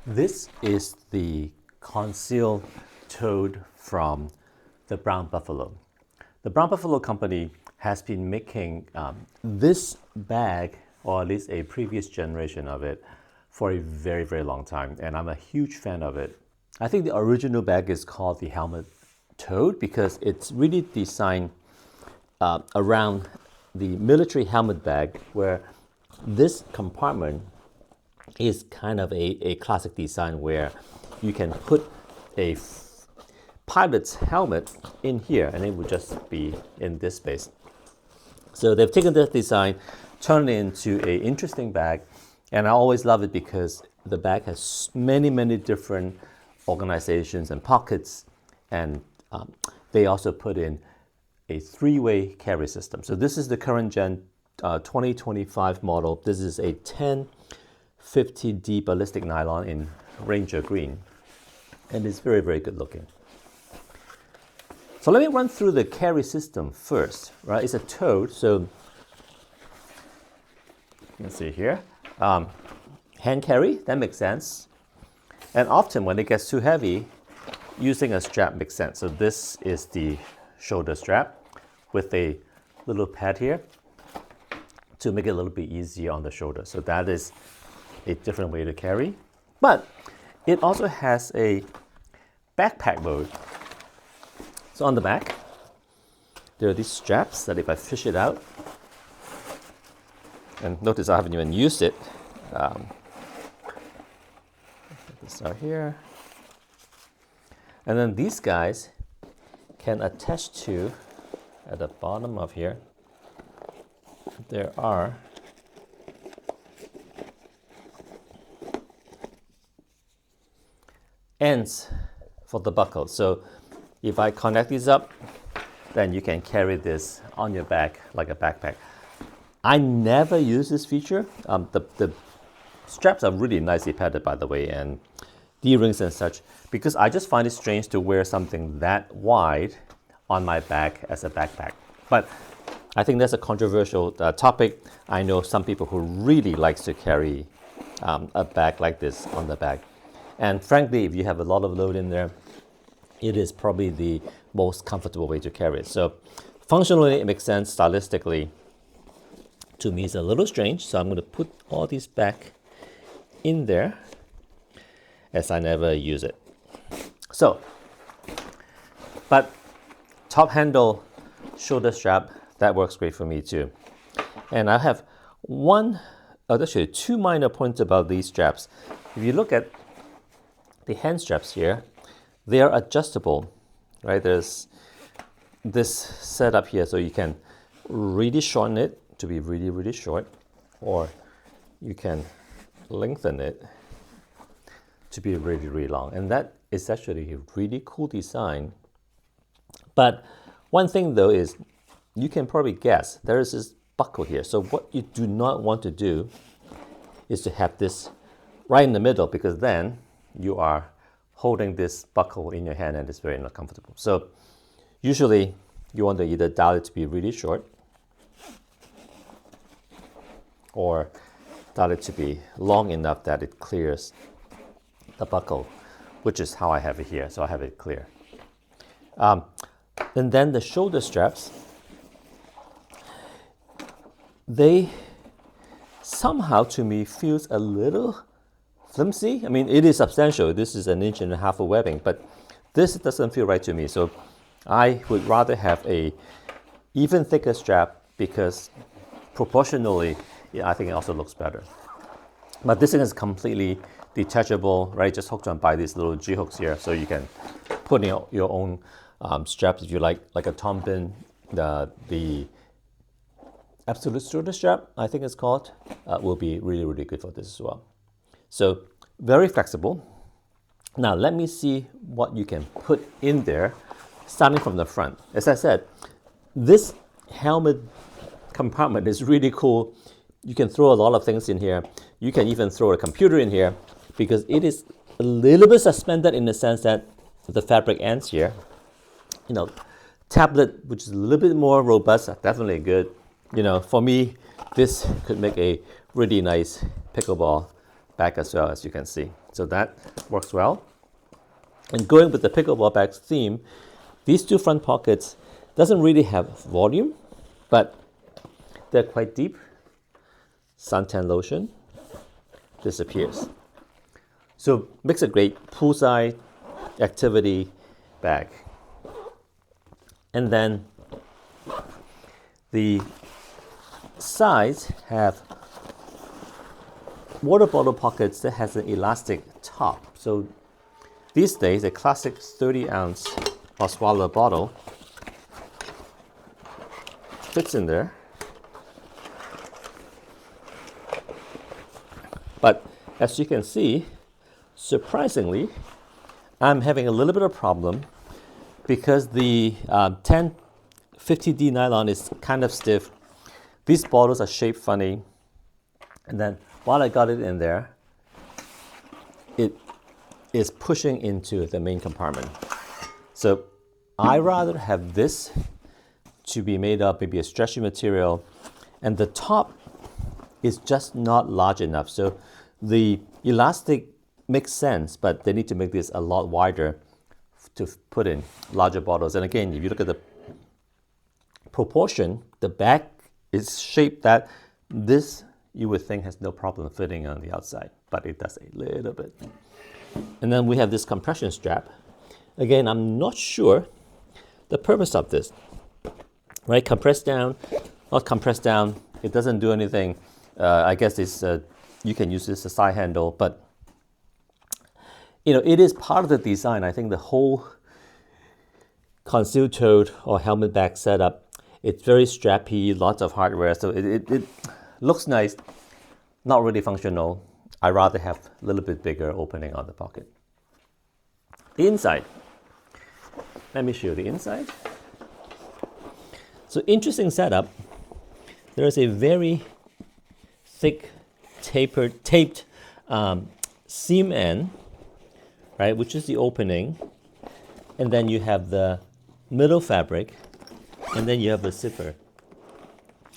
This is the Conceal Tote from the Brown Buffalo. The Brown Buffalo company has been making this bag, or at least a previous generation of it, for a very, very long time, and I'm a huge fan of it. I think the original bag is called the Helmet Tote because it's really designed around the military helmet bag, where this compartment is kind of a classic design where you can put a pilot's helmet in here and it would just be in this space. So they've taken this design, turned it into an interesting bag, and I always love it because the bag has many, many different organizations and pockets, and they also put in a three-way carry system. So this is the current gen 2025 model. This is a 1050D ballistic nylon in Ranger green, and it's very, very good looking. So let me run through the carry system first, right? It's a tote, so you can see here, hand carry, that makes sense. And often when it gets too heavy, using a strap makes sense. So this is the shoulder strap with a little pad here to make it a little bit easier on the shoulder. So that is a different way to carry. But it also has a backpack mode. So on the back, there are these straps that if I fish it out, and notice I haven't even used it. Get this out here. And then these guys can attach to, at the bottom of here, there are ends for the buckle. So if I connect these up, then you can carry this on your back like a backpack. I never use this feature. The straps are really nicely padded, by the way, and D-rings and such, because I just find it strange to wear something that wide on my back as a backpack. But I think that's a controversial topic. I know some people who really likes to carry a bag like this on the back. And frankly, if you have a lot of load in there, it is probably the most comfortable way to carry it. So functionally, it makes sense. Stylistically, to me, it's a little strange. So I'm going to put all these back in there, as I never use it. So, but top handle, shoulder strap, that works great for me too. And I have actually two minor points about these straps. If you look at the hand straps here, they are adjustable, right? There's this setup here, so you can really shorten it to be really, really short, or you can lengthen it to be really, really long. And that is actually a really cool design. But one thing though is, you can probably guess, there is this buckle here. So what you do not want to do is to have this right in the middle, because then you are holding this buckle in your hand and it's very uncomfortable. So usually you want to either dial it to be really short or dial it to be long enough that it clears the buckle, which is how I have it here. So I have it clear. And then the shoulder straps, they somehow to me feels a little flimsy. I mean, it is substantial. This is 1.5 inches of webbing, but this doesn't feel right to me. So I would rather have a even thicker strap, because proportionally, I think it also looks better. But this thing is completely detachable, right? Just hooked on by these little G hooks here, so you can put in your own straps if you like a Tom Bin. The Absolute Shoulder Strap, I think it's called, will be really, really good for this as well. So very flexible. Now let me see what you can put in there, starting from the front. As I said, this helmet compartment is really cool. You can throw a lot of things in here. You can even throw a computer in here, because it is a little bit suspended in the sense that the fabric ends here. You know, tablet, which is a little bit more robust, definitely good. You know, for me, this could make a really nice pickleball back as well, as you can see. So that works well. And going with the pickleball bags theme, these two front pockets doesn't really have volume, but they're quite deep. Suntan lotion disappears. So makes a great poolside activity bag. And then the sides have water bottle pockets that has an elastic top. So these days, a classic 30-ounce Oswald bottle fits in there. But as you can see, surprisingly, I'm having a little bit of problem because the 1050D nylon is kind of stiff. These bottles are shaped funny. And then while I got it in there, it is pushing into the main compartment. So I rather have this to be made of maybe a stretchy material, and the top is just not large enough. So the elastic makes sense, but they need to make this a lot wider to put in larger bottles. And again, if you look at the proportion, the back is shaped that this you would think has no problem fitting on the outside, but it does a little bit. And then we have this compression strap. Again, I'm not sure the purpose of this, right? Compress down, not compress down. It doesn't do anything. I guess it's you can use this as a side handle, but you know, it is part of the design. I think the whole Conceal Tote or helmet bag setup, it's very strappy, lots of hardware, so it looks nice, not really functional. I rather have a little bit bigger opening on the pocket. The inside. Let me show you the inside. So interesting setup. There is a very thick taped seam end, right, which is the opening, and then you have the middle fabric, and then you have the zipper.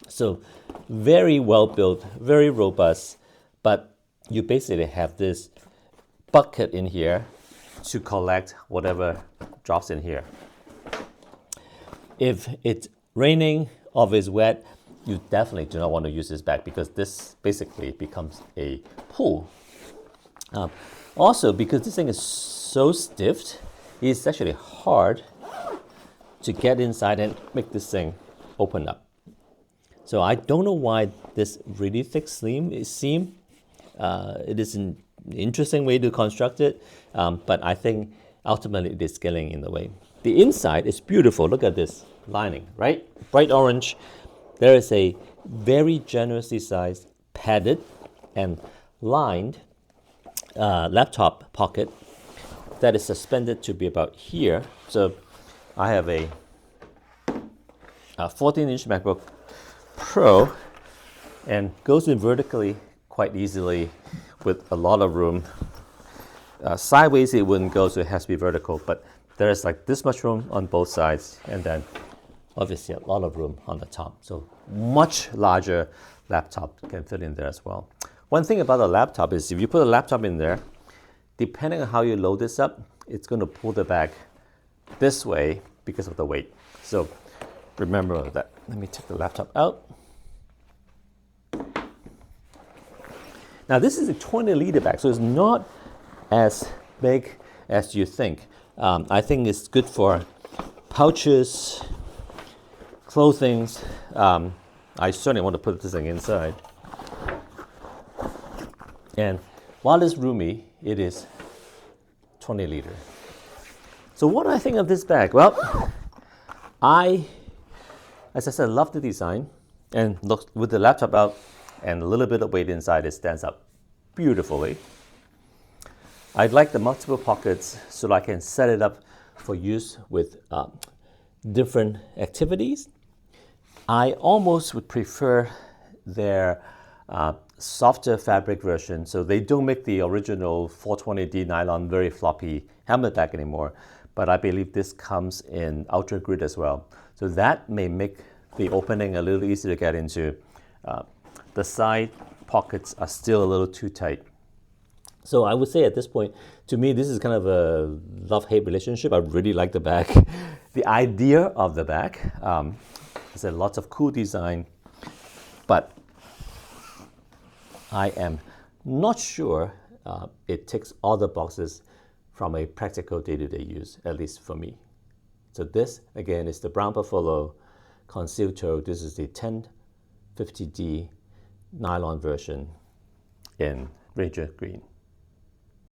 So very well built, very robust, but you basically have this bucket in here to collect whatever drops in here. If it's raining or if it's wet, you definitely do not want to use this bag because this basically becomes a pool. Also, because this thing is so stiff, it's actually hard to get inside and make this thing open up. So I don't know why this really thick seam. It is an interesting way to construct it, but I think ultimately it is getting in the way. The inside is beautiful. Look at this lining, right? Bright orange. There is a very generously sized, padded and lined laptop pocket that is suspended to be about here. So I have a 14-inch MacBook Pro and goes in vertically quite easily with a lot of room. Sideways it wouldn't go, so it has to be vertical, but there is like this much room on both sides, and then obviously a lot of room on the top. So much larger laptop can fit in there as well. One thing about a laptop is if you put a laptop in there, depending on how you load this up, it's going to pull the bag this way because of the weight. So remember that. Let me take the laptop out. Now this is a 20-liter bag, so it's not as big as you think. I think it's good for pouches, clothing. I certainly want to put this thing inside. And while it's roomy, it is 20 liter. So what do I think of this bag? Well, as I said, love the design, and look, with the laptop out and a little bit of weight inside, it stands up beautifully. I like the multiple pockets so that I can set it up for use with different activities. I almost would prefer their softer fabric version, so they don't make the original 420D nylon very floppy helmet bag anymore, but I believe this comes in ultra grid as well. So that may make the opening a little easier to get into. The side pockets are still a little too tight. So I would say at this point, to me, this is kind of a love-hate relationship. I really like the bag. The idea of the bag, there's a lots of cool design, but I am not sure it ticks all the boxes from a practical day-to-day use, at least for me. So this, again, is the Brown Buffalo Conceal Tote. This is the 1050D nylon version in Ranger Green.